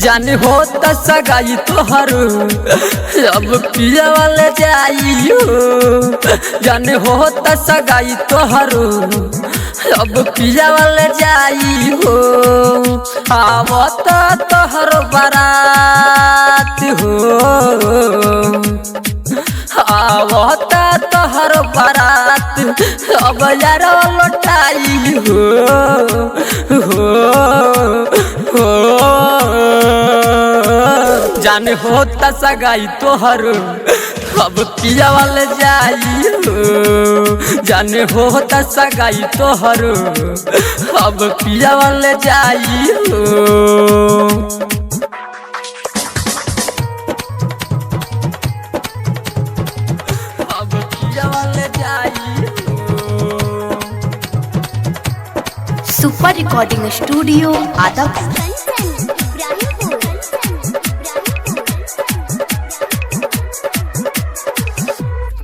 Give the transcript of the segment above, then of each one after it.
जाने हो त सगाई तोहर अब पिया वाले जाइयो। जाने हो त सगाई तोहर अब पिया वाले जाइयो। आवत तोहर बारात हो, आवत तोहर बारात अब यार लौटाई हो। जाने हो त सगाई तोहर अब पिया वाले जाइयो। जाने हो त सगाई तोहर अब पिया वाले जाइयो। अब पिया वाले जाइयो। Super recording studio Adampur.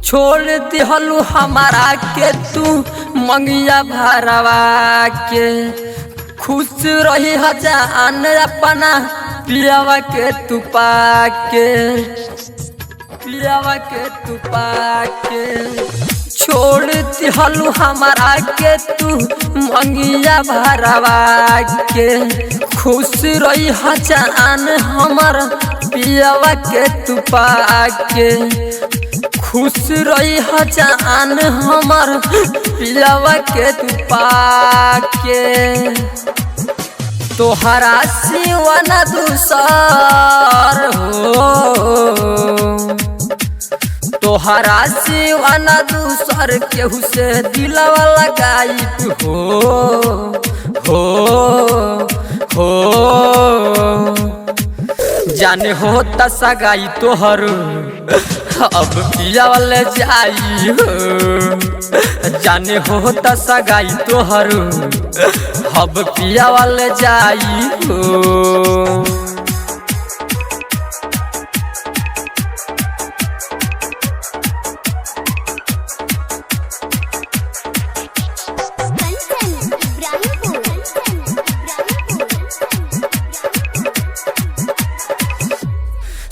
छोड़ दिहलू हमारा के तू मंगिया भरवा के। खुश रही हजान अपना पियावा के तू पाके, पियावा के तू पाके। छोड़ दिहलू हमारा के तू मंगिया भरवा के। खुश रही हजान हमर पियावा के तू पाके। खुश रही हजान हमर पियावा के तू पाके। तोहरा सिवा न दूसर हो, तोहरा सिवा न दूसर केहू से दिलवा लगाई हो। जाने हो त सगाई तोहर अब पिया वाले जाइयो। जाने हो त सगाई तोहर अब पिया वाले जाइयो।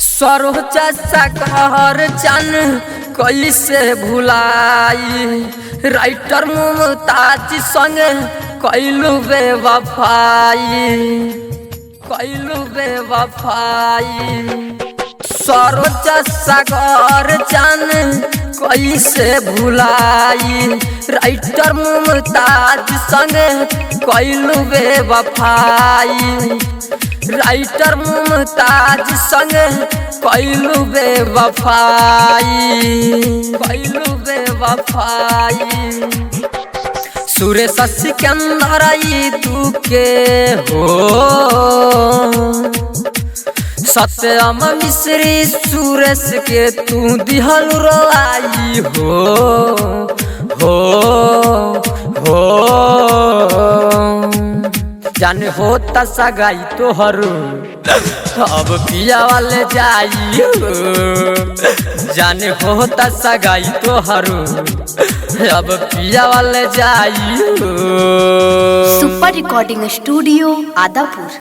सरोजा सागर चन कैसे भुलाई। राइटर मुमताज संग कैलू बेवफाई, कैलू बेवफाई। सरोजा सागर चन कैसे भुलाई। राइटर मुमताज संग कैलू बेवफाई। राइटर मुमताज संग कैलू बेवफाई, कैलू बेवफाई। सुरेश सिकंदर तू के हो। सत्यम मिश्री सुरेश के तू दिहल रोलाई हो। जाने हो त सगाई तोहर अब पिया वाले जाइयो। जाने हो त सगाई तोहर अब पिया वाले जाइयो। Super recording studio Adampur.